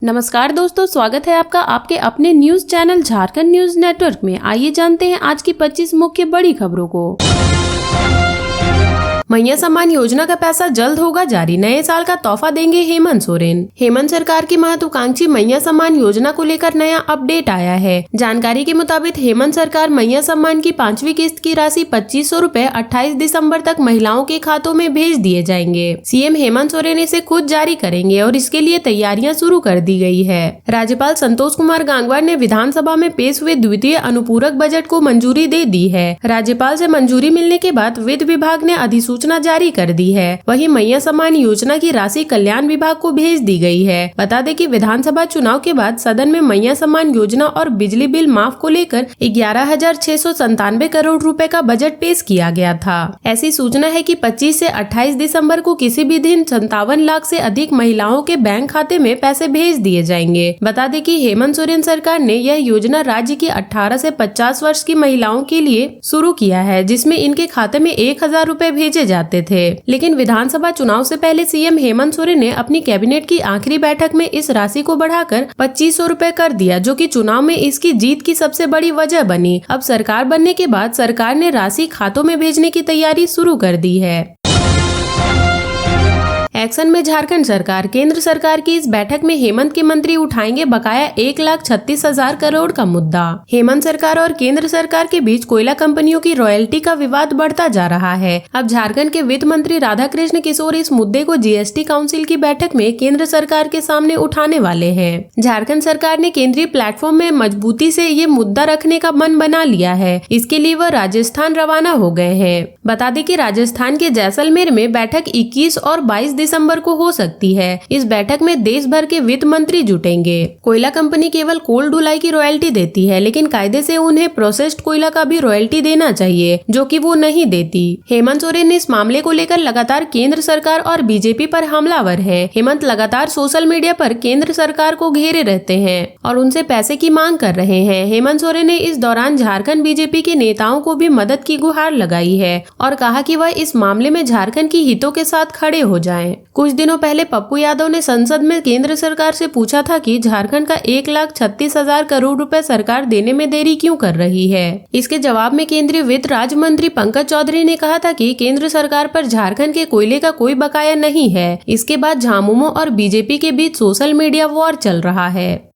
नमस्कार दोस्तों, स्वागत है आपका आपके अपने news channel Jharkhand news network में। आइए जानते हैं आज की 25 मुख्य बड़ी खबरों को। मैया सम्मान योजना का पैसा जल्द होगा जारी, नए साल का तोहफा देंगे हेमंत सोरेन। हेमंत सरकार की महत्वाकांक्षी मैया सम्मान योजना को लेकर नया अपडेट आया है। जानकारी के मुताबिक हेमंत सरकार मैया सम्मान की 5वीं किस्त की राशि 2500 रूपए 28 दिसंबर तक महिलाओं के खातों में भेज दिए जाएंगे। सीएम हेमंत सोरेन इसे खुद जारी करेंगे और इसके लिए तैयारियां शुरू कर दी गई है। राज्यपाल संतोष कुमार गंगवार ने विधानसभा में पेश हुए द्वितीय अनुपूरक बजट को मंजूरी दे दी है। राज्यपाल से मंजूरी मिलने के बाद वित्त विभाग ने अधिसूचना जारी कर दी है। वहीं मैया सम्मान योजना की राशि कल्याण विभाग को भेज दी गई है। बता दें कि विधानसभा चुनाव के बाद सदन में मैया सम्मान योजना और बिजली बिल माफ को लेकर 11,697 करोड़ रुपए का बजट पेश किया गया था। ऐसी सूचना है कि 25 से 28 दिसंबर को किसी भी दिन 57 लाख से अधिक महिलाओं के बैंक खाते में पैसे भेज दिए जाएंगे। बता दें कि हेमंत सोरेन सरकार ने यह योजना राज्य की 18 से 50 वर्ष की महिलाओं के लिए शुरू किया है, जिसमें इनके खाते में 1,000 रूपए भेजे जाते थे। लेकिन विधानसभा चुनाव से पहले सीएम हेमंत सोरेन ने अपनी कैबिनेट की आखिरी बैठक में इस राशि को बढ़ाकर 2500 रूपए कर दिया, जो कि चुनाव में इसकी जीत की सबसे बड़ी वजह बनी। अब सरकार बनने के बाद सरकार ने राशि खातों में भेजने की तैयारी शुरू कर दी है। एक्शन में झारखंड सरकार, केंद्र सरकार की इस बैठक में हेमंत के मंत्री उठाएंगे बकाया 1,36,000 करोड़ का मुद्दा। हेमंत सरकार और केंद्र सरकार के बीच कोयला कंपनियों की रॉयल्टी का विवाद बढ़ता जा रहा है। अब झारखंड के वित्त मंत्री राधाकृष्ण किशोर इस मुद्दे को जीएसटी काउंसिल की बैठक में केंद्र सरकार के सामने उठाने वाले हैं। झारखंड सरकार ने केंद्रीय प्लेटफॉर्म में मजबूती से ये मुद्दा रखने का मन बना लिया है। इसके लिए वह राजस्थान रवाना हो गए हैं। बता दें कि राजस्थान के जैसलमेर में बैठक 21 और 22 दिसंबर को हो सकती है। इस बैठक में देश भर के वित्त मंत्री जुटेंगे। कोयला कंपनी केवल कोल ढुलाई की रॉयल्टी देती है, लेकिन कायदे से उन्हें प्रोसेस्ड कोयला का भी रॉयल्टी देना चाहिए, जो कि वो नहीं देती। हेमंत सोरेन ने इस मामले को लेकर लगातार केंद्र सरकार और बीजेपी पर हमलावर है। हेमंत लगातार सोशल मीडिया पर केंद्र सरकार को घेरे रहते हैं और उनसे पैसे की मांग कर रहे हैं। हेमंत सोरेन ने इस दौरान झारखंड बीजेपी के नेताओं को भी मदद की गुहार लगाई है और कहा कि वह इस मामले में झारखंड की हितों के साथ खड़े हो जाएं। कुछ दिनों पहले पप्पू यादव ने संसद में केंद्र सरकार से पूछा था कि झारखंड का 1,36,000 करोड़ रुपए सरकार देने में देरी क्यों कर रही है। इसके जवाब में केंद्रीय वित्त राज्य मंत्री पंकज चौधरी ने कहा था कि केंद्र सरकार पर झारखंड के कोयले का कोई बकाया नहीं है। इसके बाद झामुमो और बीजेपी के बीच सोशल मीडिया वॉर चल रहा है।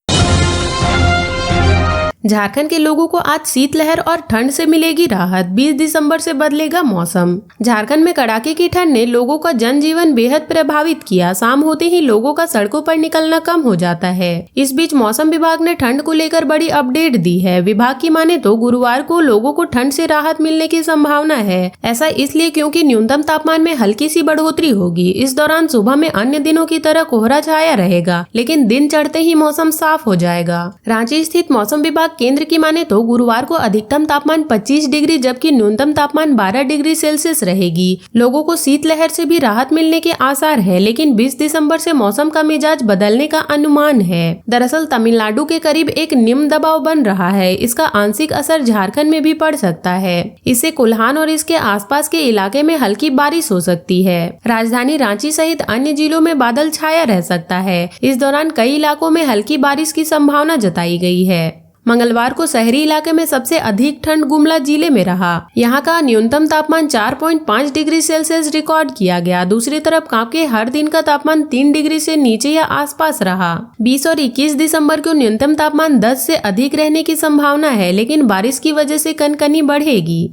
झारखंड के लोगों को आज शीतलहर और ठंड से मिलेगी राहत, 20 दिसंबर से बदलेगा मौसम। झारखंड में कड़ाके की ठंड ने लोगों का जनजीवन बेहद प्रभावित किया। शाम होते ही लोगों का सड़कों पर निकलना कम हो जाता है। इस बीच मौसम विभाग ने ठंड को लेकर बड़ी अपडेट दी है। विभाग की माने तो गुरुवार को लोगों को ठंड से राहत मिलने की संभावना है। ऐसा इसलिए क्योंकि न्यूनतम तापमान में हल्की सी बढ़ोतरी होगी। इस दौरान सुबह में अन्य दिनों की तरह कोहरा छाया रहेगा, लेकिन दिन चढ़ते ही मौसम साफ हो जाएगा। रांची स्थित मौसम विभाग केंद्र की माने तो गुरुवार को अधिकतम तापमान 25 डिग्री जबकि न्यूनतम तापमान 12 डिग्री सेल्सियस रहेगी। लोगों को शीतलहर से भी राहत मिलने के आसार है, लेकिन 20 दिसंबर से मौसम का मिजाज बदलने का अनुमान है। दरअसल तमिलनाडु के करीब एक निम्न दबाव बन रहा है। इसका आंशिक असर झारखंड में भी पड़ सकता है। इससे कोल्हान और इसके आसपास के इलाके में हल्की बारिश हो सकती है। राजधानी रांची सहित अन्य जिलों में बादल छाया रह सकता है। इस दौरान कई इलाकों में हल्की बारिश की संभावना जताई गई है। मंगलवार को शहरी इलाके में सबसे अधिक ठंड गुमला जिले में रहा। यहाँ का न्यूनतम तापमान 4.5 डिग्री सेल्सियस रिकॉर्ड किया गया। दूसरी तरफ कांके हर दिन का तापमान 3 डिग्री से नीचे या आसपास रहा। 20 और 21 दिसंबर को न्यूनतम तापमान 10 से अधिक रहने की संभावना है, लेकिन बारिश की वजह से कनकनी बढ़ेगी।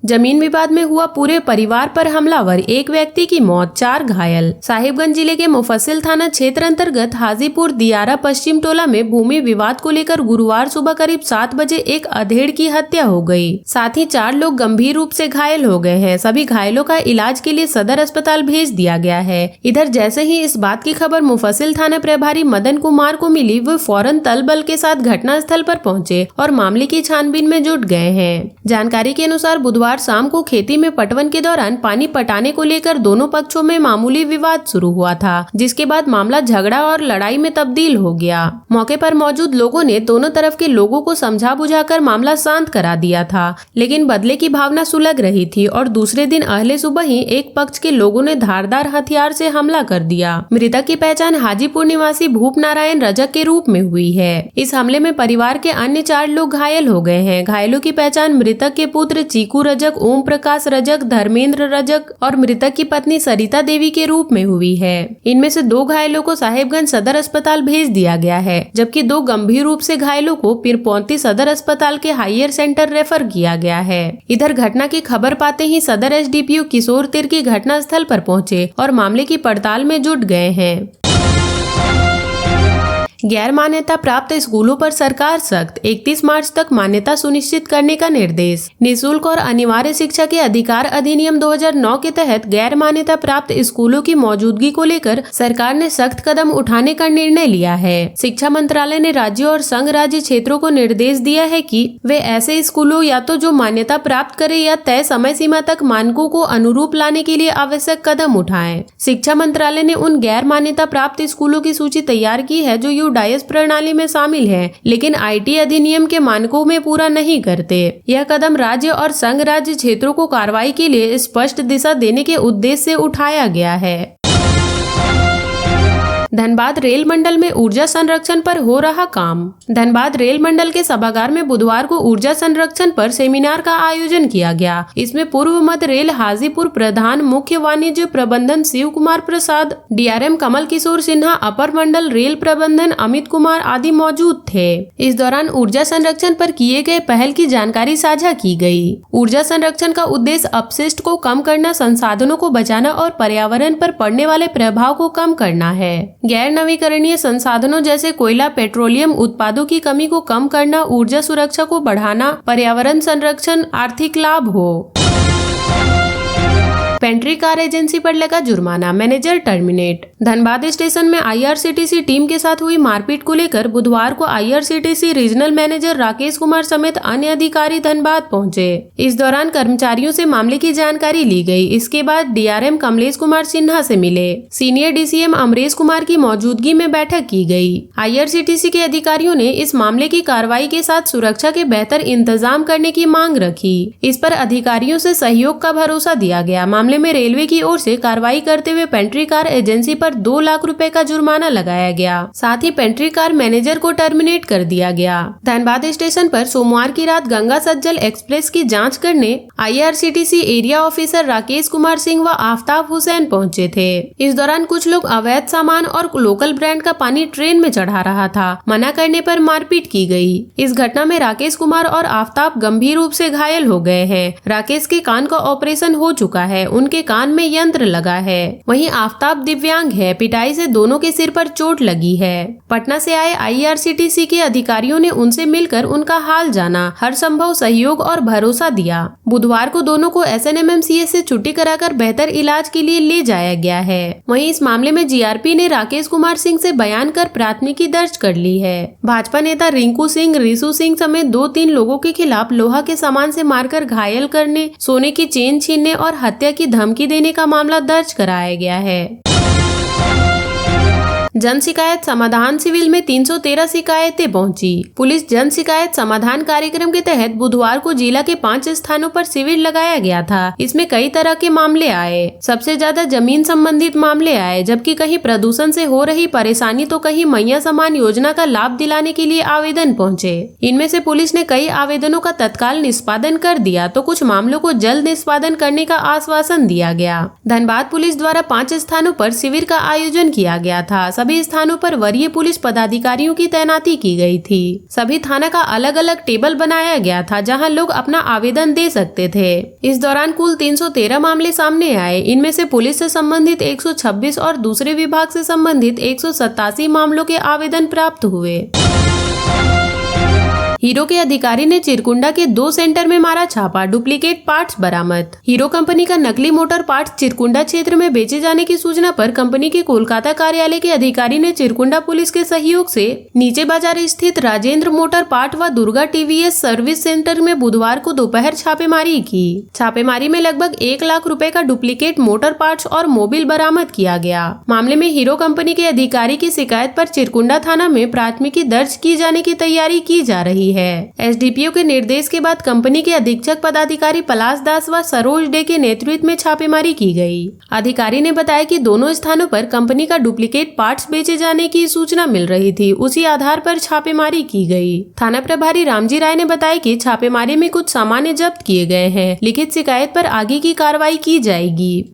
जमीन विवाद में हुआ पूरे परिवार पर हमलावर, एक व्यक्ति की मौत, 4 घायल। साहिबगंज जिले के मुफस्सिल थाना क्षेत्र अंतर्गत हाजीपुर दियारा पश्चिम टोला में भूमि विवाद को लेकर गुरुवार सुबह करीब 7 बजे एक अधेड़ की हत्या हो गई। साथ ही 4 लोग गंभीर रूप से घायल हो गए हैं। सभी घायलों का इलाज के लिए सदर अस्पताल भेज दिया गया है। इधर जैसे ही इस बात की खबर मुफस्सिल थाना प्रभारी मदन कुमार को मिली, वो फौरन तल बल के साथ घटना स्थल पर पहुँचे और मामले की छानबीन में जुट गए हैं। जानकारी के अनुसार बुधवार बुधवार शाम को खेती में पटवन के दौरान पानी पटाने को लेकर दोनों पक्षों में मामूली विवाद शुरू हुआ था, जिसके बाद मामला झगड़ा और लड़ाई में तब्दील हो गया। मौके पर मौजूद लोगों ने दोनों तरफ के लोगों को समझा बुझाकर मामला शांत करा दिया था, लेकिन बदले की भावना सुलग रही थी और दूसरे दिन अहले सुबह ही एक पक्ष के लोगों ने धारदार हथियार से हमला कर दिया। मृतक की पहचान हाजीपुर निवासी भूप नारायण रजक के रूप में हुई है। इस हमले में परिवार के अन्य 4 लोग घायल हो गए हैं। घायलों की पहचान मृतक के पुत्र चीकू रजक, ओम प्रकाश रजक, धर्मेंद्र रजक और मृतक की पत्नी सरिता देवी के रूप में हुई है। इनमें से 2 घायलों को साहेबगंज सदर अस्पताल भेज दिया गया है, जबकि 2 गंभीर रूप से घायलों को पीरपौंती सदर अस्पताल के हायर सेंटर रेफर किया गया है। इधर घटना की खबर पाते ही सदर एसडीपीओ किशोर तिर्की घटना स्थल पर पहुंचे और मामले की पड़ताल में जुट गए हैं। गैर मान्यता प्राप्त स्कूलों पर सरकार सख्त, 31 मार्च तक मान्यता सुनिश्चित करने का निर्देश। निःशुल्क और अनिवार्य शिक्षा के अधिकार अधिनियम 2009 के तहत गैर मान्यता प्राप्त स्कूलों की मौजूदगी को लेकर सरकार ने सख्त कदम उठाने का निर्णय लिया है। शिक्षा मंत्रालय ने राज्यों और संघ राज्य क्षेत्रों को निर्देश दिया है कि वे ऐसे स्कूलों या तो जो मान्यता प्राप्त करे या तय समय सीमा तक मानकों को अनुरूप लाने के लिए आवश्यक कदम उठाएं। शिक्षा मंत्रालय ने उन गैर मान्यता प्राप्त स्कूलों की सूची तैयार की है जो डायस प्रणाली में शामिल है, लेकिन आईटी अधिनियम के मानकों में पूरा नहीं करते। यह कदम राज्य और संघ राज्य क्षेत्रों को कार्रवाई के लिए स्पष्ट दिशा देने के उद्देश्य से उठाया गया है। धनबाद रेल मंडल में ऊर्जा संरक्षण पर हो रहा काम। धनबाद रेल मंडल के सभागार में बुधवार को ऊर्जा संरक्षण पर सेमिनार का आयोजन किया गया। इसमें पूर्व मध्य रेल हाजीपुर प्रधान मुख्य वाणिज्य प्रबंधन शिव कुमार प्रसाद, डीआरएम कमल किशोर सिन्हा, अपर मंडल रेल प्रबंधन अमित कुमार आदि मौजूद थे। इस दौरान ऊर्जा संरक्षण पर किए गए पहल की जानकारी साझा की गई। ऊर्जा संरक्षण का उद्देश्य अपशिष्ट को कम करना, संसाधनों को बचाना और पर्यावरण पर पड़ने वाले प्रभाव को कम करना है। गैर नवीकरणीय संसाधनों जैसे कोयला, पेट्रोलियम उत्पादों की कमी को कम करना, ऊर्जा सुरक्षा को बढ़ाना, पर्यावरण संरक्षण, आर्थिक लाभ हो। पेंट्री कार एजेंसी पर लगा जुर्माना, मैनेजर टर्मिनेट। धनबाद स्टेशन में आईआरसीटीसी टीम के साथ हुई मारपीट को लेकर बुधवार को IRCTC regional manager Rakesh Kumar समेत अन्य अधिकारी धनबाद पहुंचे। इस दौरान कर्मचारियों से मामले की जानकारी ली गई। इसके बाद डीआरएम कमलेश कुमार सिन्हा से मिले। सीनियर डीसीएम अमरेश कुमार की मौजूदगी में बैठक की गई। आईआरसीटीसी के अधिकारियों ने इस मामले की कार्रवाई के साथ सुरक्षा के बेहतर इंतजाम करने की मांग रखी। इस पर अधिकारियों से सहयोग का भरोसा दिया गया। मामले में रेलवे की ओर से कार्रवाई करते हुए पेंट्री कार एजेंसी पर 2 लाख रुपए का जुर्माना लगाया गया। साथ ही पेंट्री कार मैनेजर को टर्मिनेट कर दिया गया। धनबाद स्टेशन पर सोमवार की रात गंगा सज्जल एक्सप्रेस की जांच करने IRCTC area officer Rakesh Kumar Singh व आफ्ताब हुसैन पहुंचे थे। इस दौरान कुछ लोग अवैध सामान और लोकल ब्रांड का पानी ट्रेन में चढ़ा रहा था। मना करने पर मारपीट की गई। इस घटना में राकेश कुमार और आफ्ताब गंभीर रूप से घायल हो गए हैं। राकेश के कान का ऑपरेशन हो चुका है, उनके कान में यंत्र लगा है। वहीं आफ्ताब दिव्यांग है। पिटाई से दोनों के सिर पर चोट लगी है। पटना से आए आईआरसीटीसी के अधिकारियों ने उनसे मिलकर उनका हाल जाना, हर संभव सहयोग और भरोसा दिया। बुधवार को दोनों को एसएनएमएमसीएच से छुट्टी कराकर बेहतर इलाज के लिए ले जाया गया है। वहीं इस मामले में जीआरपी ने राकेश कुमार सिंह से बयान कर प्राथमिकी दर्ज कर ली है। भाजपा नेता रिंकू सिंह, रिसू सिंह समेत 2-3 लोगों के खिलाफ लोहा के सामान से मारकर घायल करने, सोने की चेन छीनने और हत्या की धमकी देने का मामला दर्ज कराया गया है। जन शिकायत समाधान शिविर में 313 शिकायतें पहुंची। पुलिस जन शिकायत समाधान कार्यक्रम के तहत बुधवार को जिला के 5 स्थानों पर शिविर लगाया गया था। इसमें कई तरह के मामले आए। सबसे ज्यादा जमीन संबंधित मामले आए, जबकि कहीं प्रदूषण से हो रही परेशानी तो कहीं मैया समान योजना का लाभ दिलाने के लिए आवेदन पहुंचे। इनमें से पुलिस ने कई आवेदनों का तत्काल निष्पादन कर दिया तो कुछ मामलों को जल्द निष्पादन करने का आश्वासन दिया गया। धनबाद पुलिस द्वारा 5 स्थानों पर शिविर का आयोजन किया गया था। सभी स्थानों पर वरीय पुलिस पदाधिकारियों की तैनाती की गई थी। सभी थाना का अलग अलग टेबल बनाया गया था जहां लोग अपना आवेदन दे सकते थे। इस दौरान कुल 313 मामले सामने आए। इनमें से पुलिस से संबंधित 126 और दूसरे विभाग से संबंधित 187 मामलों के आवेदन प्राप्त हुए। हीरो के अधिकारी ने चिरकुंडा के 2 सेंटर में मारा छापा, डुप्लीकेट पार्ट्स बरामद। हीरो कंपनी का नकली मोटर पार्ट्स चिरकुंडा क्षेत्र में बेचे जाने की सूचना पर कंपनी के कोलकाता कार्यालय के अधिकारी ने चिरकुंडा पुलिस के सहयोग से नीचे बाजार स्थित राजेंद्र मोटर पार्ट व दुर्गा टीवीएस सर्विस सेंटर में बुधवार को दोपहर छापेमारी की। छापेमारी में लगभग 1 लाख रुपए का डुप्लीकेट मोटर पार्ट्स और मोबिल बरामद किया गया। मामले में हीरो कंपनी के अधिकारी की शिकायत पर चिरकुंडा थाना में प्राथमिकी दर्ज की जाने की तैयारी की जा रही है। एसडीपीओ के निर्देश के बाद कंपनी के अधीक्षक पदाधिकारी पलाश दास व सरोज डे के नेतृत्व में छापेमारी की गई। अधिकारी ने बताया कि दोनों स्थानों पर कंपनी का डुप्लीकेट पार्ट्स बेचे जाने की सूचना मिल रही थी, उसी आधार पर छापेमारी की गई। थाना प्रभारी रामजी राय ने बताया कि छापेमारी में कुछ सामान जब्त किए गए हैं। लिखित शिकायत पर आगे की कार्रवाई की जाएगी।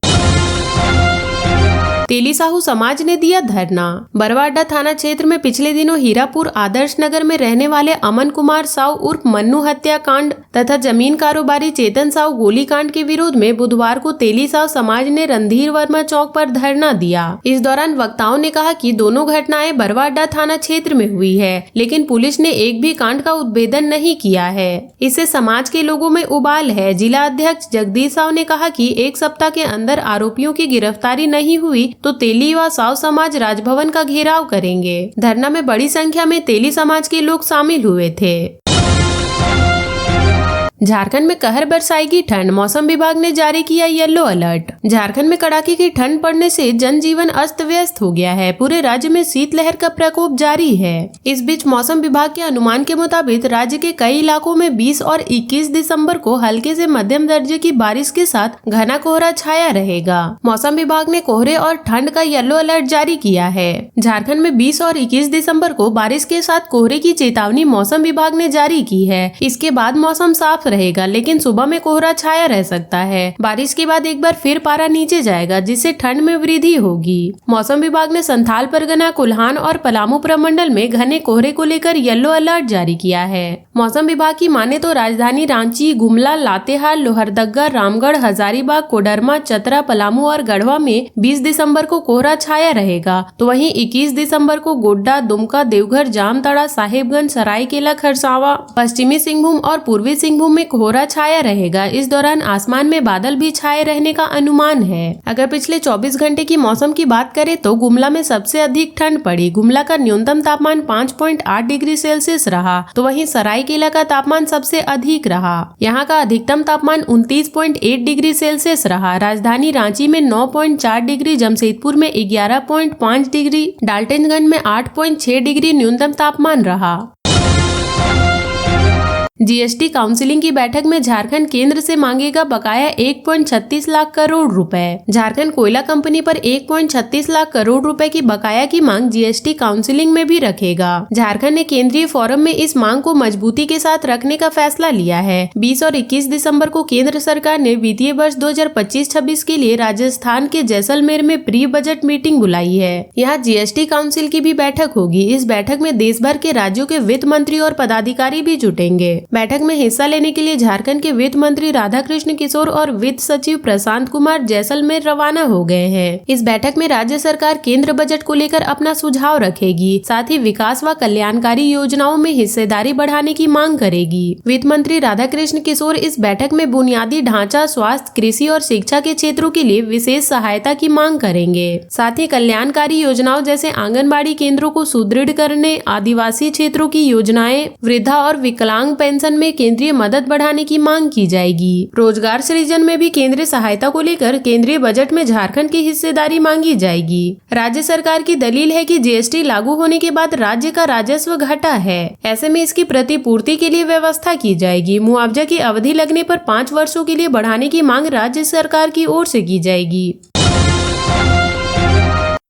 तेली साहू समाज ने दिया धरना। बरवाडा थाना क्षेत्र में पिछले दिनों हीरापुर आदर्श नगर में रहने वाले अमन कुमार साहू उर्फ मन्नू हत्याकांड तथा जमीन कारोबारी चेतन साहू गोलीकांड के विरोध में बुधवार को तेली साहू समाज ने रणधीर वर्मा चौक पर धरना दिया। इस दौरान वक्ताओं ने कहा कि दोनों घटनाएं बरवाडा थाना क्षेत्र में हुई है, लेकिन पुलिस ने एक भी कांड का उद्भेदन नहीं किया है। इससे समाज के लोगों में उबाल है। जिला अध्यक्ष जगदीश साहू ने कहा कि 1 सप्ताह के अंदर आरोपियों की गिरफ्तारी नहीं हुई तो तेली व साहू समाज राजभवन का घेराव करेंगे। धरना में बड़ी संख्या में तेली समाज के लोग शामिल हुए थे। झारखंड में कहर बरसाएगी ठंड, मौसम विभाग ने जारी किया येलो अलर्ट। झारखंड में कड़ाके की ठंड पड़ने से जनजीवन अस्त व्यस्त हो गया है। पूरे राज्य में शीतलहर का प्रकोप जारी है। इस बीच मौसम विभाग के अनुमान के मुताबिक राज्य के कई इलाकों में 20 और 21 दिसंबर को हल्के से मध्यम दर्जे की बारिश के साथ घना कोहरा छाया रहेगा। मौसम विभाग ने कोहरे और ठंड का येलो अलर्ट जारी किया है। झारखंड में 20 और 21 दिसंबर को बारिश के साथ कोहरे की चेतावनी मौसम विभाग ने जारी की है। इसके बाद मौसम साफ रहेगा, लेकिन सुबह में कोहरा छाया रह सकता है। बारिश के बाद एक बार फिर पारा नीचे जाएगा, जिससे ठंड में वृद्धि होगी। मौसम विभाग ने संथाल परगना, कोल्हान और पलामू प्रमंडल में घने कोहरे को लेकर येलो अलर्ट जारी किया है। मौसम विभाग की माने तो राजधानी रांची, गुमला, लातेहार, लोहरदगा, रामगढ़, हजारीबाग, कोडरमा, चतरा, पलामू और गढ़वा में 20 दिसंबर को कोहरा छाया रहेगा, तो वहीं 21 दिसंबर को गोड्डा, दुमका, देवघर, जामताड़ा, साहेबगंज, सरायकेला खरसावा, पश्चिमी सिंहभूम और पूर्वी सिंहभूम में कोहरा छाया रहेगा। इस दौरान आसमान में बादल भी छाए रहने का अनुमान है। अगर पिछले 24 घंटे की मौसम की बात करें तो गुमला में सबसे अधिक ठंड पड़ी। गुमला का न्यूनतम तापमान 5.8 डिग्री सेल्सियस रहा, तो वहीं सरायकेला का तापमान सबसे अधिक रहा। यहाँ का अधिकतम तापमान 29.8 डिग्री सेल्सियस रहा। राजधानी रांची में 9.4 डिग्री, जमशेदपुर में 11.5 डिग्री, डाल्टनगंज में 8.6 डिग्री न्यूनतम तापमान रहा। जीएसटी काउंसिलिंग की बैठक में झारखंड केंद्र से मांगेगा बकाया 1.36 लाख करोड़ रुपए। झारखंड कोयला कंपनी पर 1.36 लाख करोड़ रुपए की बकाया की मांग जीएसटी काउंसिलिंग में भी रखेगा। झारखंड ने केंद्रीय फोरम में इस मांग को मजबूती के साथ रखने का फैसला लिया है। 20 और 21 दिसंबर को केंद्र सरकार ने वित्तीय वर्ष 2025-26 के लिए राजस्थान के जैसलमेर में प्री बजट मीटिंग बुलाई है। यहाँ जीएसटी काउंसिल की भी बैठक होगी। इस बैठक में देश भर के राज्यों के वित्त मंत्री और पदाधिकारी भी जुटेंगे। बैठक में हिस्सा लेने के लिए झारखंड के वित्त मंत्री राधाकृष्ण किशोर और वित्त सचिव प्रशांत कुमार जैसलमेर रवाना हो गए हैं। इस बैठक में राज्य सरकार केंद्र बजट को लेकर अपना सुझाव रखेगी, साथ ही विकास व कल्याणकारी योजनाओं में हिस्सेदारी बढ़ाने की मांग करेगी। वित्त मंत्री राधाकृष्ण किशोर इस बैठक में बुनियादी ढांचा, स्वास्थ्य, कृषि और शिक्षा के क्षेत्रों के लिए विशेष सहायता की मांग करेंगे। साथ ही कल्याणकारी योजनाओं जैसे आंगनबाड़ी केंद्रों को सुदृढ़ करने, आदिवासी क्षेत्रों की योजनाएं, वृद्धा और विकलांग पेंशन में केंद्रीय मदद बढ़ाने की मांग की जाएगी। रोजगार सृजन में भी केंद्रीय सहायता को लेकर केंद्रीय बजट में झारखंड की हिस्सेदारी मांगी जाएगी। राज्य सरकार की दलील है कि जीएसटी लागू होने के बाद राज्य का राजस्व घटा है, ऐसे में इसकी प्रतिपूर्ति के लिए व्यवस्था की जाएगी। मुआवजा की अवधि लगने पर 5 वर्षों के लिए बढ़ाने की मांग राज्य सरकार की ओर से की जाएगी।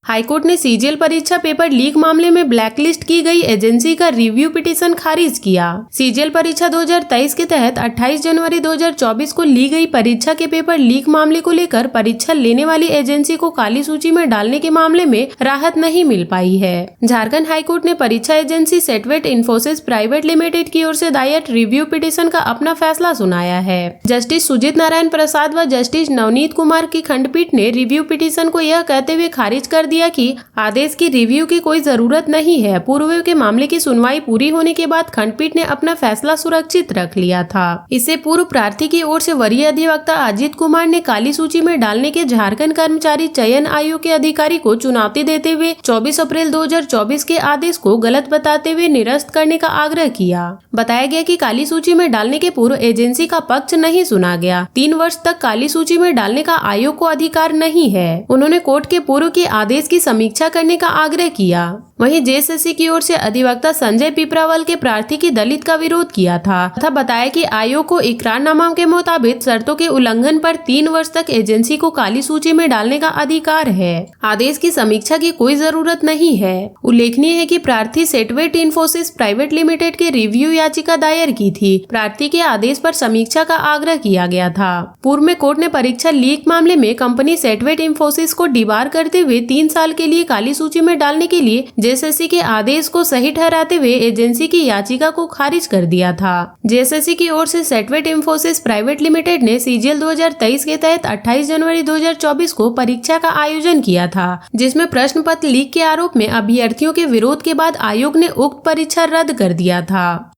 हाईकोर्ट ने सीजीएल परीक्षा पेपर लीक मामले में ब्लैकलिस्ट की गई एजेंसी का रिव्यू पिटीशन खारिज किया। सीजीएल परीक्षा 2023 के तहत 28 जनवरी 2024 को ली गई परीक्षा के पेपर लीक मामले को लेकर परीक्षा लेने वाली एजेंसी को काली सूची में डालने के मामले में राहत नहीं मिल पाई है। झारखंड हाईकोर्ट ने परीक्षा agency Set Wet Infosys private limited की ओर से दायर रिव्यू पिटीशन का अपना फैसला सुनाया है। जस्टिस सुजीत नारायण प्रसाद व जस्टिस नवनीत कुमार की खंडपीठ ने रिव्यू पिटीशन को यह कहते हुए खारिज कर दिया कि आदेश की रिव्यू की कोई जरूरत नहीं है। पूर्व के मामले की सुनवाई पूरी होने के बाद खंडपीठ ने अपना फैसला सुरक्षित रख लिया था। इससे पूर्व प्रार्थी की ओर से वरीय अधिवक्ता अजीत कुमार ने काली सूची में डालने के झारखंड कर्मचारी चयन आयोग के अधिकारी को चुनौती देते हुए 24 अप्रैल 2024 के आदेश को गलत बताते हुए निरस्त करने का आग्रह किया। बताया गया कि काली सूची में डालने के पूर्व एजेंसी का पक्ष नहीं सुना गया। 3 वर्ष तक काली सूची में डालने का आयोग को अधिकार नहीं है। उन्होंने कोर्ट के पूर्व के आदेश की समीक्षा करने का आग्रह किया। वहीं जेएसएससी की ओर से अधिवक्ता संजय पिपरावल के प्रार्थी की दलित का विरोध किया था तथा बताया कि आयोग को इकरारनामा के मुताबिक शर्तों के उल्लंघन पर 3 वर्ष तक एजेंसी को काली सूची में डालने का अधिकार है। आदेश की समीक्षा की कोई जरूरत नहीं है। उल्लेखनीय है कि प्रार्थी सेटवेट इन्फोसिस प्राइवेट लिमिटेड के रिव्यू याचिका दायर की थी। प्रार्थी के आदेश पर समीक्षा का आग्रह किया गया था। पूर्व में कोर्ट ने परीक्षा लीक मामले में कंपनी सेटवेट इन्फोसिस को डिबार करते हुए 3 साल के लिए काली सूची में डालने के लिए जेएसएससी के आदेश को सही ठहराते हुए एजेंसी की याचिका को खारिज कर दिया था। जेएसएससी की ओर से सेटवेट इन्फोसिस प्राइवेट लिमिटेड ने सीजीएल 2023 के तहत 28 जनवरी 2024 को परीक्षा का आयोजन किया था, जिसमें प्रश्न पत्र लीक के आरोप में अभ्यर्थियों के विरोध के बाद आयोग ने उक्त परीक्षा रद्द कर दिया था।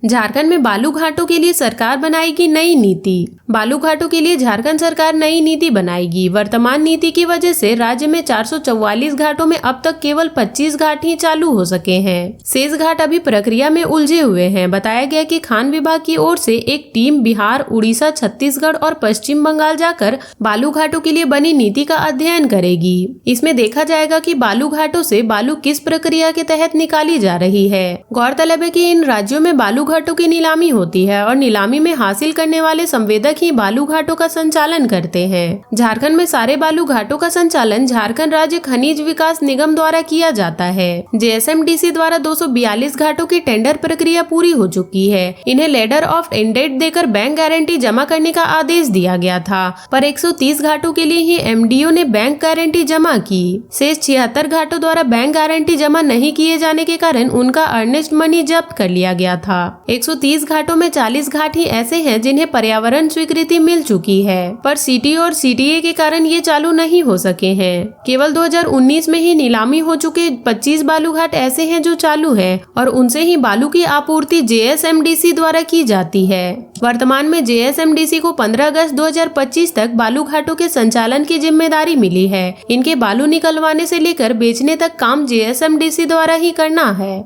झारखंड में बालू घाटों के लिए सरकार बनाएगी नई नीति। बालू घाटों के लिए झारखंड सरकार नई नीति बनाएगी। वर्तमान नीति की वजह से राज्य में 444 घाटों में अब तक केवल 25 घाट ही चालू हो सके हैं। शेष घाट अभी प्रक्रिया में उलझे हुए हैं। बताया गया कि खान विभाग की ओर से एक टीम बिहार, उड़ीसा, छत्तीसगढ़ और पश्चिम बंगाल जाकर बालू घाटों के लिए बनी नीति का अध्ययन करेगी। इसमें देखा जाएगा कि बालू घाटों से बालू किस प्रक्रिया के तहत निकाली जा रही है। गौरतलब है कि इन राज्यों में बालू घाटों की नीलामी होती है और नीलामी में हासिल करने वाले संवेदक ही बालू घाटों का संचालन करते हैं। झारखंड में सारे बालू घाटों का संचालन झारखंड राज्य खनिज विकास निगम द्वारा किया जाता है। जेएसएमडीसी द्वारा 242 घाटों की टेंडर प्रक्रिया पूरी हो चुकी है। इन्हें लेटर ऑफ इंडेंट देकर बैंक गारंटी जमा करने का आदेश दिया गया था, पर 130 घाटों के लिए ही एमडीओ ने बैंक गारंटी जमा की। शेष 76 घाटों द्वारा बैंक गारंटी जमा नहीं किए जाने के कारण उनका अर्नेस्ट मनी जब्त कर लिया गया था। 130 घाटों में 40 घाट ही ऐसे हैं जिन्हें पर्यावरण स्वीकृति मिल चुकी है, पर सीटी और सीटीए के कारण ये चालू नहीं हो सके हैं। केवल 2019 में ही नीलामी हो चुके 25 बालू घाट ऐसे हैं जो चालू हैं और उनसे ही बालू की आपूर्ति जेएसएमडीसी द्वारा की जाती है। वर्तमान में जेएसएमडीसी को 15 अगस्त 2025 तक बालू घाटों के संचालन की जिम्मेदारी मिली है। इनके बालू निकलवाने से लेकर बेचने तक काम जेएसएमडीसी द्वारा ही करना है।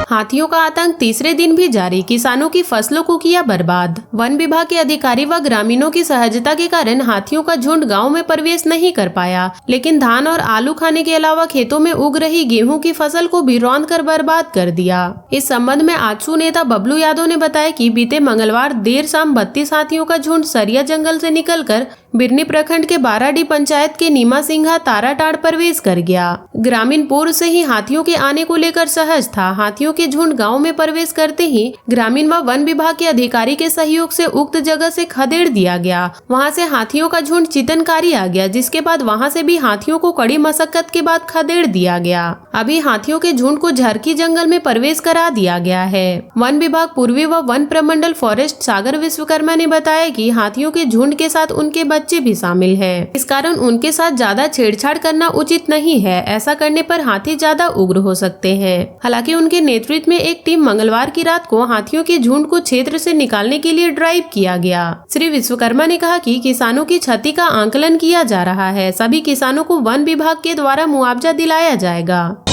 हाथियों का आतंक तीसरे दिन भी जारी, किसानों की फसलों को किया बर्बाद। वन विभाग के अधिकारी व ग्रामीणों की सहजता के कारण हाथियों का झुंड गांव में प्रवेश नहीं कर पाया, लेकिन धान और आलू खाने के अलावा खेतों में उग रही गेहूं की फसल को भी रौंद कर बर्बाद कर दिया। इस संबंध में आजसू नेता बबलू यादव ने बताया कि बीते मंगलवार देर शाम 32 हाथियों का झुंड सरिया जंगल से निकलकर बिरनी प्रखंड के बाराडी पंचायत के नीमा सिंघा ताराटाड़ प्रवेश कर गया। ग्रामीण पूर्व से ही हाथियों के आने को लेकर सहज था। हाथियों के झुंड गांव में प्रवेश करते ही ग्रामीण व वन विभाग के अधिकारी के सहयोग से उक्त जगह से खदेड़ दिया गया। वहां से हाथियों का झुंड चितनकारी आ गया, जिसके बाद वहां से भी हाथियों को कड़ी मशक्कत के बाद खदेड़ दिया गया। अभी हाथियों के झुंड को झरकी जंगल में प्रवेश करा दिया गया है। वन विभाग पूर्वी व वन प्रमंडल फॉरेस्ट सागर विश्वकर्मा ने बताया कि हाथियों के झुंड के साथ उनके बच्चे भी शामिल हैं। इस कारण उनके साथ ज्यादा छेड़छाड़ करना उचित नहीं है। ऐसा करने पर हाथी ज्यादा उग्र हो सकते हैं। हालांकि उनके नेतृत्व में एक टीम मंगलवार की रात को हाथियों के झुंड को क्षेत्र से निकालने के लिए ड्राइव किया गया। श्री विश्वकर्मा ने कहा कि किसानों की क्षति का आंकलन किया जा रहा है। सभी किसानों को वन विभाग के द्वारा मुआवजा दिलाया जाएगा।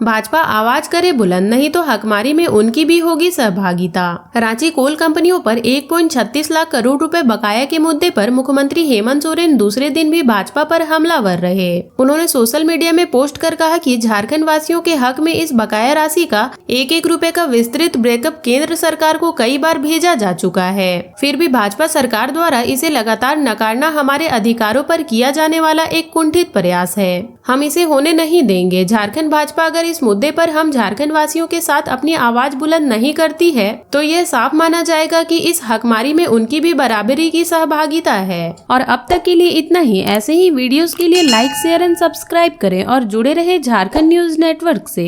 भाजपा आवाज करे बुलंद, नहीं तो हकमारी में उनकी भी होगी सहभागिता। रांची कोल कंपनियों पर 1.36 लाख करोड़ रुपए बकाया के मुद्दे पर मुख्यमंत्री हेमंत सोरेन दूसरे दिन भी भाजपा पर हमलावर रहे। उन्होंने सोशल मीडिया में पोस्ट कर कहा कि झारखंड वासियों के हक में इस बकाया राशि का 1-1 रुपए का विस्तृत ब्रेकअप केंद्र सरकार को कई बार भेजा जा चुका है। फिर भी भाजपा सरकार द्वारा इसे लगातार नकारना हमारे अधिकारों पर किया जाने वाला एक कुंठित प्रयास है। हम इसे होने नहीं देंगे। झारखंड भाजपा अगर इस मुद्दे पर हम झारखंड वासियों के साथ अपनी आवाज बुलंद नहीं करती है तो यह साफ माना जाएगा कि इस हकमारी में उनकी भी बराबरी की सहभागिता है। और अब तक के लिए इतना ही। ऐसे ही वीडियोस के लिए लाइक, शेयर एंड सब्सक्राइब करें और जुड़े रहे झारखंड न्यूज नेटवर्क से।